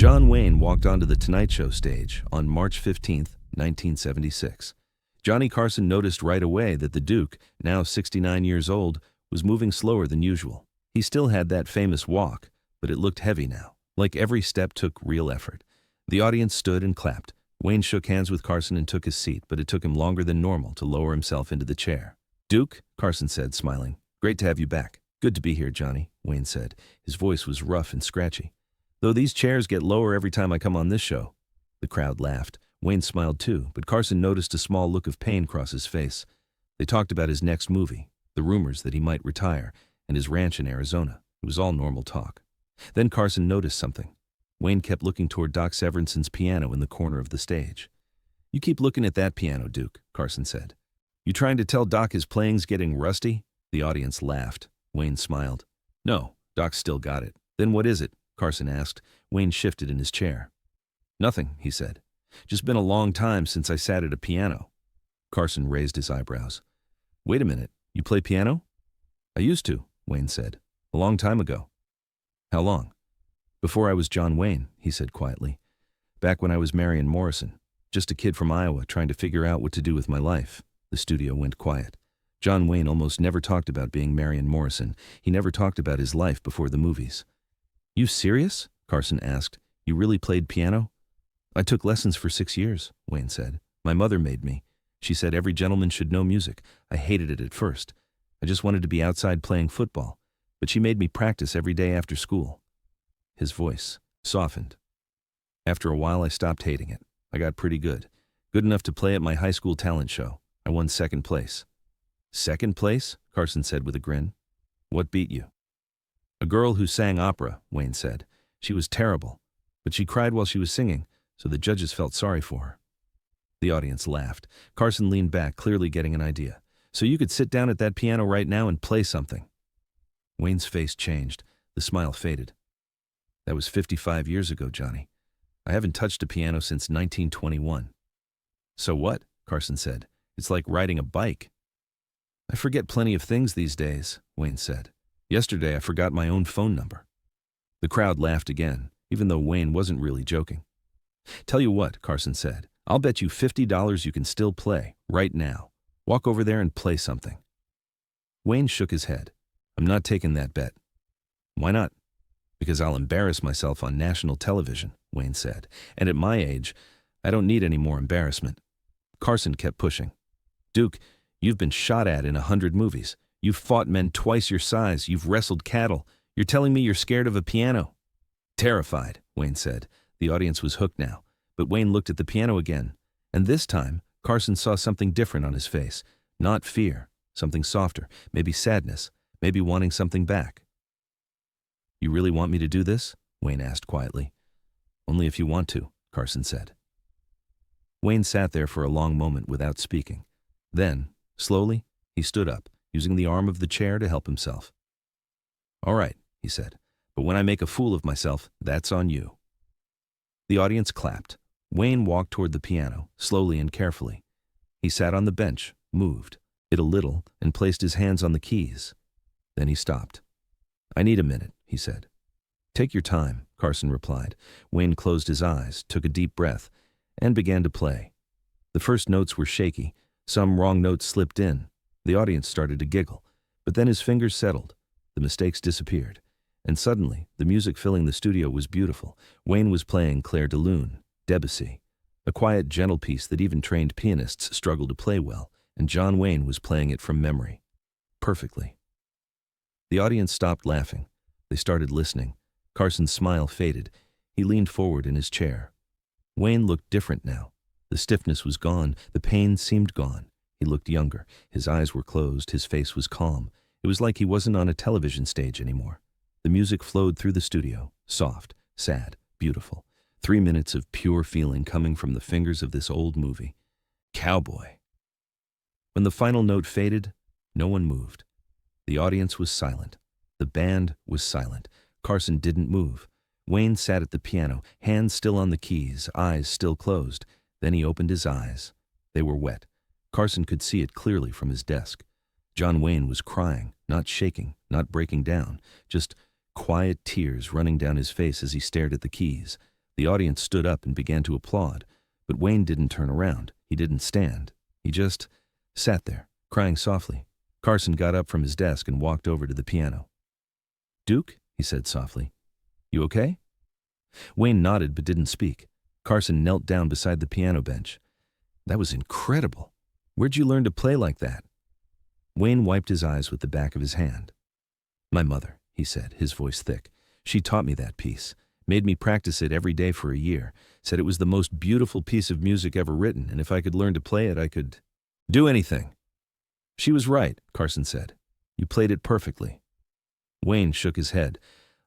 John Wayne walked onto the Tonight Show stage on March 15, 1976. Johnny Carson noticed right away that the Duke, now 69 years old, was moving slower than usual. He still had that famous walk, but it looked heavy now, like every step took real effort. The audience stood and clapped. Wayne shook hands with Carson and took his seat, but it took him longer than normal to lower himself into the chair. "Duke," Carson said, smiling. "Great to have you back." "Good to be here, Johnny," Wayne said. His voice was rough and scratchy. "Though these chairs get lower every time I come on this show." The crowd laughed. Wayne smiled too, but Carson noticed a small look of pain cross his face. They talked about his next movie, the rumors that he might retire, and his ranch in Arizona. It was all normal talk. Then Carson noticed something. Wayne kept looking toward Doc Severson's piano in the corner of the stage. "You keep looking at that piano, Duke," Carson said. "You trying to tell Doc his playing's getting rusty?" The audience laughed. Wayne smiled. "No, Doc's still got it." "Then what is it?" Carson asked. Wayne shifted in his chair. "Nothing," he said. "Just been a long time since I sat at a piano." Carson raised his eyebrows. "Wait a minute, you play piano?" "I used to," Wayne said. "A long time ago." "How long?" "Before I was John Wayne," he said quietly. "Back when I was Marion Morrison. Just a kid from Iowa trying to figure out what to do with my life." The studio went quiet. John Wayne almost never talked about being Marion Morrison. He never talked about his life before the movies. "You serious?" Carson asked. "You really played piano?" "I took lessons for 6 years," Wayne said. "My mother made me. She said every gentleman should know music. I hated it at first. I just wanted to be outside playing football. But she made me practice every day after school." His voice softened. "After a while, I stopped hating it. I got pretty good. Good enough to play at my high school talent show. I won second place." "Second place?" Carson said with a grin. "What beat you?" "A girl who sang opera," Wayne said. "She was terrible, but she cried while she was singing, so the judges felt sorry for her." The audience laughed. Carson leaned back, clearly getting an idea. "So you could sit down at that piano right now and play something." Wayne's face changed. The smile faded. "That was 55 years ago, Johnny. I haven't touched a piano since 1921. "So what?" Carson said. "It's like riding a bike." "I forget plenty of things these days," Wayne said. "Yesterday I forgot my own phone number." The crowd laughed again, even though Wayne wasn't really joking. "Tell you what," Carson said. "I'll bet you $50 you can still play, right now. Walk over there and play something." Wayne shook his head. "I'm not taking that bet." "Why not?" "Because I'll embarrass myself on national television," Wayne said. "And at my age, I don't need any more embarrassment." Carson kept pushing. "Duke, you've been shot at in 100 movies. You've fought men twice your size. You've wrestled cattle. You're telling me you're scared of a piano?" "Terrified," Wayne said. The audience was hooked now, but Wayne looked at the piano again. And this time, Carson saw something different on his face. Not fear, something softer, maybe sadness, maybe wanting something back. "You really want me to do this?" Wayne asked quietly. "Only if you want to," Carson said. Wayne sat there for a long moment without speaking. Then, slowly, he stood up, using the arm of the chair to help himself. "All right," he said, "but when I make a fool of myself, that's on you." The audience clapped. Wayne walked toward the piano, slowly and carefully. He sat on the bench, moved it a little, and placed his hands on the keys. Then he stopped. "I need a minute," he said. "Take your time," Carson replied. Wayne closed his eyes, took a deep breath, and began to play. The first notes were shaky. Some wrong notes slipped in. The audience started to giggle, but then his fingers settled. The mistakes disappeared. And suddenly, the music filling the studio was beautiful. Wayne was playing Clair de Lune, Debussy, a quiet, gentle piece that even trained pianists struggle to play well, and John Wayne was playing it from memory. Perfectly. The audience stopped laughing. They started listening. Carson's smile faded. He leaned forward in his chair. Wayne looked different now. The stiffness was gone. The pain seemed gone. He looked younger. His eyes were closed. His face was calm. It was like he wasn't on a television stage anymore. The music flowed through the studio, soft, sad, beautiful. 3 minutes of pure feeling coming from the fingers of this old movie. Cowboy. When the final note faded, no one moved. The audience was silent. The band was silent. Carson didn't move. Wayne sat at the piano, hands still on the keys, eyes still closed. Then he opened his eyes. They were wet. Carson could see it clearly from his desk. John Wayne was crying, not shaking, not breaking down, just quiet tears running down his face as he stared at the keys. The audience stood up and began to applaud, but Wayne didn't turn around. He didn't stand. He just sat there, crying softly. Carson got up from his desk and walked over to the piano. "Duke," he said softly, "you okay?" Wayne nodded but didn't speak. Carson knelt down beside the piano bench. "That was incredible. Where'd you learn to play like that?" Wayne wiped his eyes with the back of his hand. "My mother," he said, his voice thick. "She taught me that piece, made me practice it every day for a year, said it was the most beautiful piece of music ever written, and if I could learn to play it, I could do anything." "She was right," Carson said. "You played it perfectly." Wayne shook his head.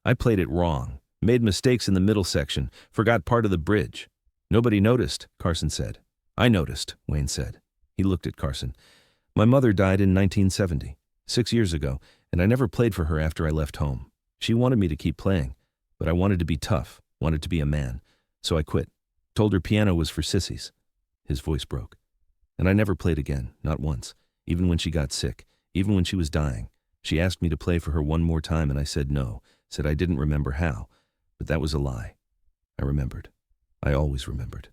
"I played it wrong, made mistakes in the middle section, forgot part of the bridge." "Nobody noticed," Carson said. "I noticed," Wayne said. He looked at Carson. "My mother died in 1970, 6 years ago, and I never played for her after I left home. She wanted me to keep playing, but I wanted to be tough, wanted to be a man, so I quit. Told her piano was for sissies." His voice broke. "And I never played again, not once, even when she got sick, even when she was dying. She asked me to play for her one more time, and I said no, said I didn't remember how, but that was a lie. I remembered. I always remembered.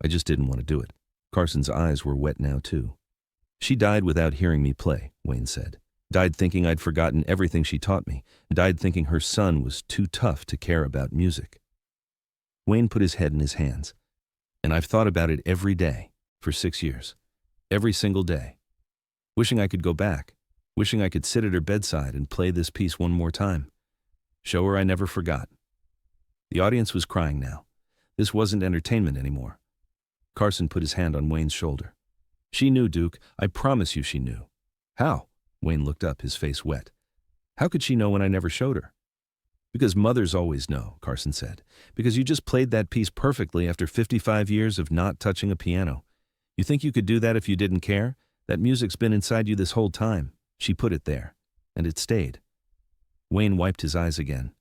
I just didn't want to do it." Carson's eyes were wet now, too. "She died without hearing me play," Wayne said. "Died thinking I'd forgotten everything she taught me. Died thinking her son was too tough to care about music." Wayne put his head in his hands. "And I've thought about it every day, for 6 years. Every single day. Wishing I could go back. Wishing I could sit at her bedside and play this piece one more time. Show her I never forgot." The audience was crying now. This wasn't entertainment anymore. Carson put his hand on Wayne's shoulder. "She knew, Duke. I promise you she knew." "How?" Wayne looked up, his face wet. "How could she know when I never showed her?" "Because mothers always know," Carson said. "Because you just played that piece perfectly after 55 years of not touching a piano. You think you could do that if you didn't care? That music's been inside you this whole time. She put it there, and it stayed." Wayne wiped his eyes again.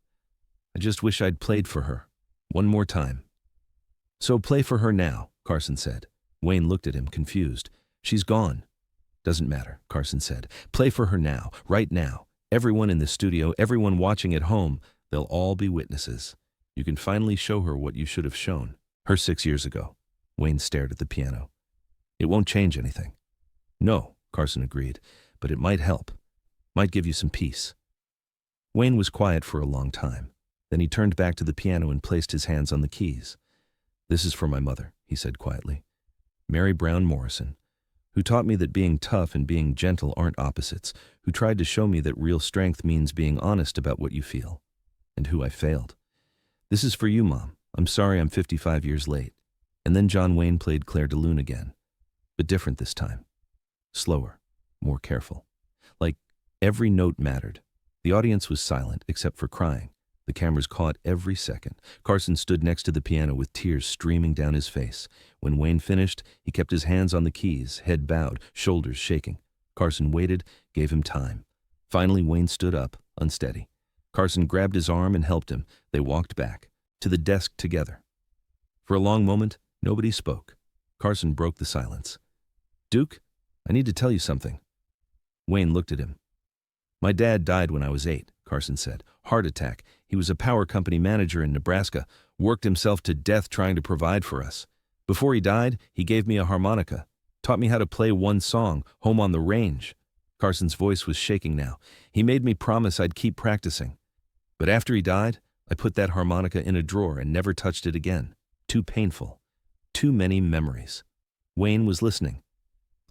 "I just wish I'd played for her. One more time." "So play for her now," Carson said. Wayne looked at him, confused. "She's gone." "Doesn't matter," Carson said. "Play for her now, right now. Everyone in the studio, everyone watching at home, they'll all be witnesses. You can finally show her what you should have shown her 6 years ago." Wayne stared at the piano. "It won't change anything." "No," Carson agreed, "but it might help. Might give you some peace." Wayne was quiet for a long time. Then he turned back to the piano and placed his hands on the keys. "This is for my mother," he said quietly. "Mary Brown Morrison, who taught me that being tough and being gentle aren't opposites, who tried to show me that real strength means being honest about what you feel, and who I failed. This is for you, Mom. I'm sorry I'm 55 years late." And then John Wayne played Claire de Lune again, but different this time. Slower, more careful. Like every note mattered. The audience was silent except for crying. The cameras caught every second. Carson stood next to the piano with tears streaming down his face. When Wayne finished, he kept his hands on the keys, head bowed, shoulders shaking. Carson waited, gave him time. Finally, Wayne stood up, unsteady. Carson grabbed his arm and helped him. They walked back, to the desk together. For a long moment, nobody spoke. Carson broke the silence. "Duke, I need to tell you something." Wayne looked at him. "My dad died when I was 8, Carson said. "Heart attack. He was a power company manager in Nebraska, worked himself to death trying to provide for us. Before he died, he gave me a harmonica, taught me how to play one song, Home on the Range." Carson's voice was shaking now. "He made me promise I'd keep practicing. But after he died, I put that harmonica in a drawer and never touched it again. Too painful. Too many memories." Wayne was listening.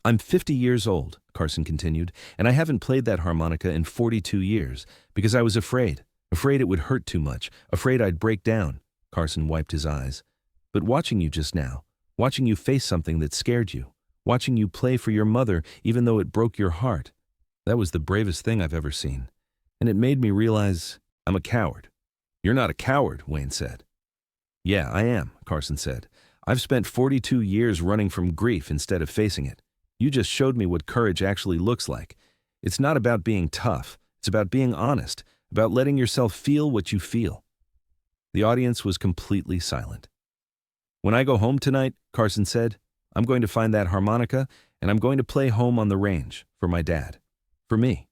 "I'm 50 years old," Carson continued, "and I haven't played that harmonica in 42 years because I was afraid it would hurt too much, afraid I'd break down." Carson wiped his eyes. "But watching you just now, watching you face something that scared you, watching you play for your mother even though it broke your heart, that was the bravest thing I've ever seen. And it made me realize I'm a coward." "You're not a coward," Wayne said. "Yeah, I am," Carson said. "I've spent 42 years running from grief instead of facing it. You just showed me what courage actually looks like. It's not about being tough. It's about being honest, about letting yourself feel what you feel." The audience was completely silent. "When I go home tonight," Carson said, "I'm going to find that harmonica, and I'm going to play Home on the Range for my dad. For me."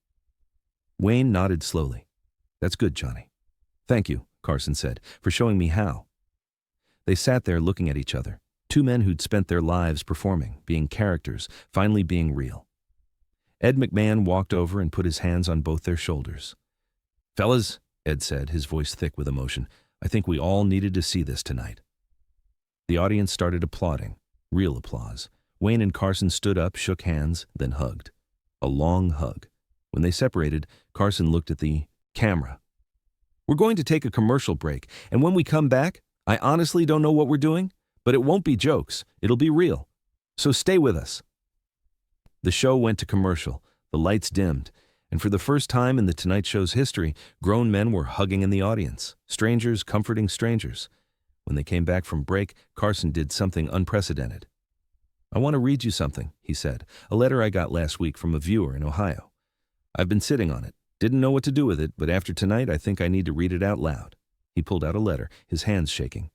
Wayne nodded slowly. "That's good, Johnny." "Thank you," Carson said, "for showing me how." They sat there looking at each other. Two men who'd spent their lives performing, being characters, finally being real. Ed McMahon walked over and put his hands on both their shoulders. "Fellas," Ed said, his voice thick with emotion, "I think we all needed to see this tonight." The audience started applauding, real applause. Wayne and Carson stood up, shook hands, then hugged. A long hug. When they separated, Carson looked at the camera. "We're going to take a commercial break, and when we come back, I honestly don't know what we're doing, but it won't be jokes. It'll be real. So stay with us." The show went to commercial. The lights dimmed. And for the first time in The Tonight Show's history, grown men were hugging in the audience, strangers comforting strangers. When they came back from break, Carson did something unprecedented. "I want to read you something," he said, "a letter I got last week from a viewer in Ohio. I've been sitting on it. Didn't know what to do with it, but after tonight I think I need to read it out loud." He pulled out a letter, his hands shaking.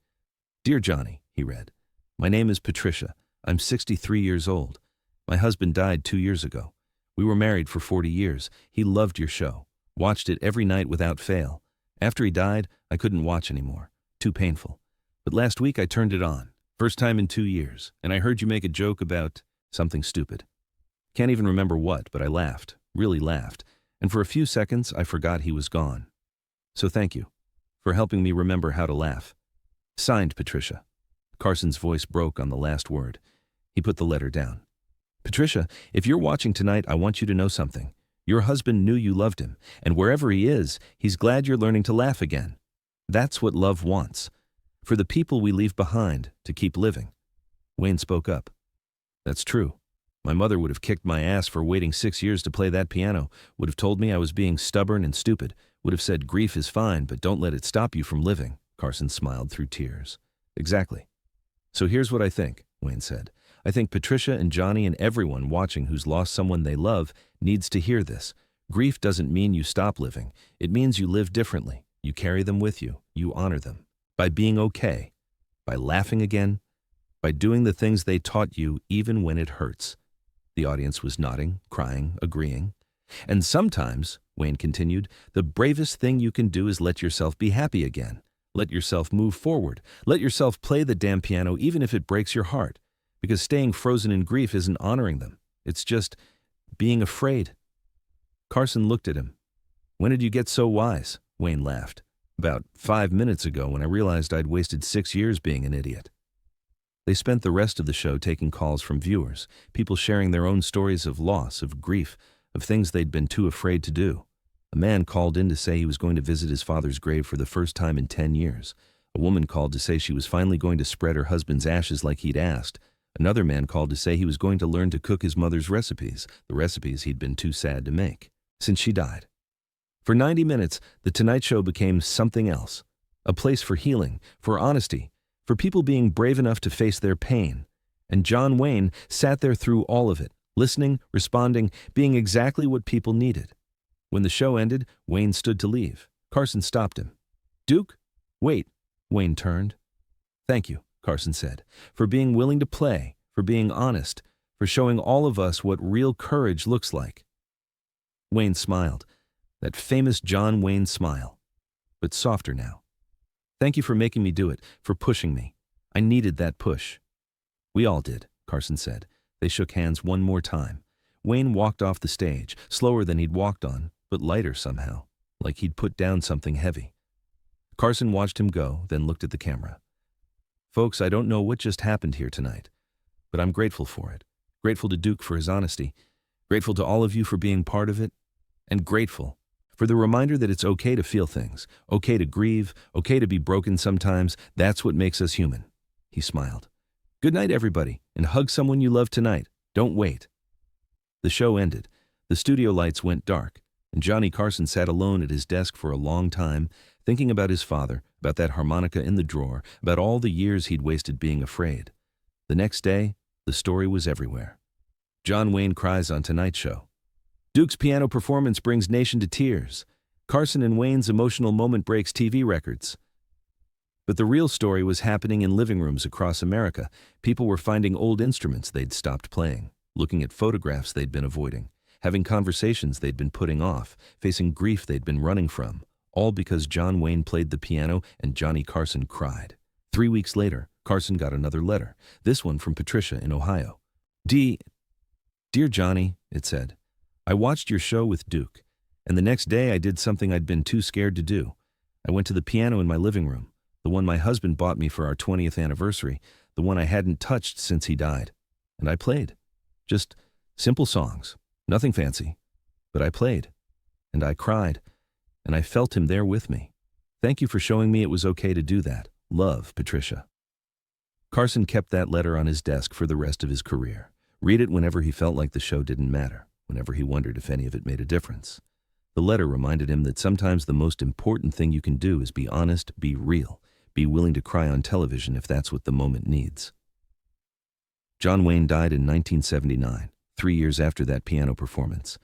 "Dear Johnny," he read, "my name is Patricia. I'm 63 years old. My husband died 2 years ago. We were married for 40 years. He loved your show, watched it every night without fail. After he died, I couldn't watch anymore. Too painful. But last week I turned it on. First time in 2 years, and I heard you make a joke about something stupid. Can't even remember what, but I laughed, really laughed, and for a few seconds I forgot he was gone. So thank you for helping me remember how to laugh. Signed, Patricia." Carson's voice broke on the last word. He put the letter down. "Patricia, if you're watching tonight, I want you to know something. Your husband knew you loved him, and wherever he is, he's glad you're learning to laugh again. That's what love wants. For the people we leave behind, to keep living." Wayne spoke up. "That's true. My mother would have kicked my ass for waiting 6 years to play that piano, would have told me I was being stubborn and stupid, would have said grief is fine, but don't let it stop you from living." Carson smiled through tears. "Exactly. So here's what I think," Wayne said. "I think Patricia and Johnny and everyone watching who's lost someone they love needs to hear this. Grief doesn't mean you stop living. It means you live differently. You carry them with you. You honor them. By being okay. By laughing again. By doing the things they taught you even when it hurts." The audience was nodding, crying, agreeing. "And sometimes," Wayne continued, "the bravest thing you can do is let yourself be happy again. Let yourself move forward. Let yourself play the damn piano even if it breaks your heart. Because staying frozen in grief isn't honoring them. It's just being afraid." Carson looked at him. "When did you get so wise?" Wayne laughed. "About 5 minutes ago, when I realized I'd wasted 6 years being an idiot." They spent the rest of the show taking calls from viewers, people sharing their own stories of loss, of grief, of things they'd been too afraid to do. A man called in to say he was going to visit his father's grave for the first time in 10 years. A woman called to say she was finally going to spread her husband's ashes like he'd asked. Another man called to say he was going to learn to cook his mother's recipes, the recipes he'd been too sad to make, since she died. For 90 minutes, The Tonight Show became something else. A place for healing, for honesty, for people being brave enough to face their pain. And John Wayne sat there through all of it, listening, responding, being exactly what people needed. When the show ended, Wayne stood to leave. Carson stopped him. "Duke, wait." Wayne turned. "Thank you," Carson said, "for being willing to play, for being honest, for showing all of us what real courage looks like." Wayne smiled, that famous John Wayne smile, but softer now. "Thank you for making me do it, for pushing me. I needed that push." "We all did," Carson said. They shook hands one more time. Wayne walked off the stage, slower than he'd walked on, but lighter somehow, like he'd put down something heavy. Carson watched him go, then looked at the camera. "Folks, I don't know what just happened here tonight, but I'm grateful for it. Grateful to Duke for his honesty. Grateful to all of you for being part of it. And grateful for the reminder that it's okay to feel things, okay to grieve, okay to be broken sometimes. That's what makes us human." He smiled. "Good night, everybody, and hug someone you love tonight. Don't wait." The show ended. The studio lights went dark, and Johnny Carson sat alone at his desk for a long time, thinking about his father, about that harmonica in the drawer, about all the years he'd wasted being afraid. The next day, the story was everywhere. John Wayne cries on Tonight Show. Duke's piano performance brings nation to tears. Carson and Wayne's emotional moment breaks TV records. But the real story was happening in living rooms across America. People were finding old instruments they'd stopped playing, looking at photographs they'd been avoiding, having conversations they'd been putting off, facing grief they'd been running from, all because John Wayne played the piano and Johnny Carson cried. 3 weeks later, Carson got another letter, this one from Patricia in Ohio. Dear Johnny, it said, I watched your show with Duke, and the next day I did something I'd been too scared to do. I went to the piano in my living room, the one my husband bought me for our 20th anniversary, the one I hadn't touched since he died. And I played. Just simple songs, nothing fancy. But I played, and I cried, and I felt him there with me. Thank you for showing me it was okay to do that. Love, Patricia. Carson kept that letter on his desk for the rest of his career. Read it whenever he felt like the show didn't matter, whenever he wondered if any of it made a difference. The letter reminded him that sometimes the most important thing you can do is be honest, be real, be willing to cry on television if that's what the moment needs. John Wayne died in 1979, 3 years after that piano performance.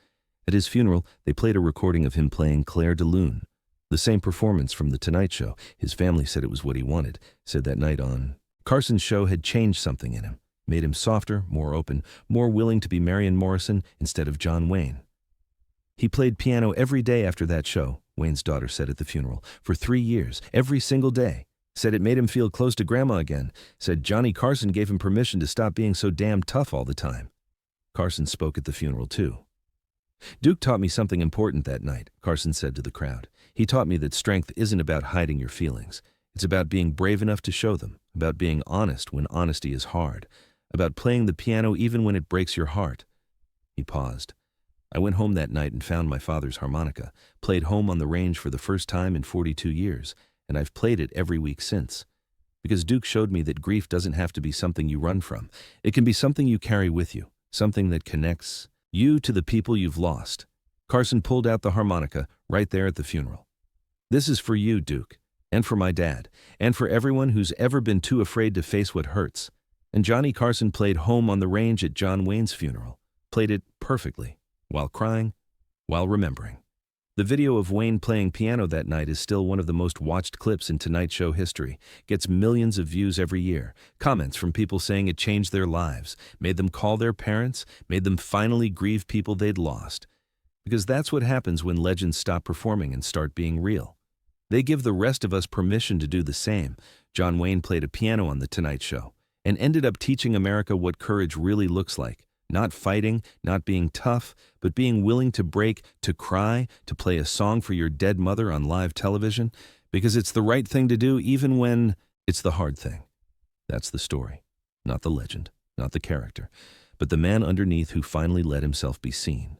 At his funeral, they played a recording of him playing Clair de Lune, the same performance from The Tonight Show. His family said it was what he wanted, said that night on. Carson's show had changed something in him, made him softer, more open, more willing to be Marion Morrison instead of John Wayne. He played piano every day after that show, Wayne's daughter said at the funeral, for 3 years, every single day. Said it made him feel close to Grandma again. Said Johnny Carson gave him permission to stop being so damn tough all the time. Carson spoke at the funeral too. Duke taught me something important that night, Carson said to the crowd. He taught me that strength isn't about hiding your feelings. It's about being brave enough to show them, about being honest when honesty is hard, about playing the piano even when it breaks your heart. He paused. I went home that night and found my father's harmonica, played Home on the Range for the first time in 42 years, and I've played it every week since. Because Duke showed me that grief doesn't have to be something you run from. It can be something you carry with you, something that connects you to the people you've lost. Carson pulled out the harmonica right there at the funeral. This is for you, Duke, and for my dad, and for everyone who's ever been too afraid to face what hurts. And Johnny Carson played Home on the Range at John Wayne's funeral, played it perfectly, while crying, while remembering. The video of Wayne playing piano that night is still one of the most watched clips in Tonight Show history. Gets millions of views every year. Comments from people saying it changed their lives, made them call their parents, made them finally grieve people they'd lost. Because that's what happens when legends stop performing and start being real. They give the rest of us permission to do the same. John Wayne played a piano on The Tonight Show and ended up teaching America what courage really looks like. Not fighting, not being tough, but being willing to break, to cry, to play a song for your dead mother on live television, because it's the right thing to do even when it's the hard thing. That's the story, not the legend, not the character, but the man underneath who finally let himself be seen.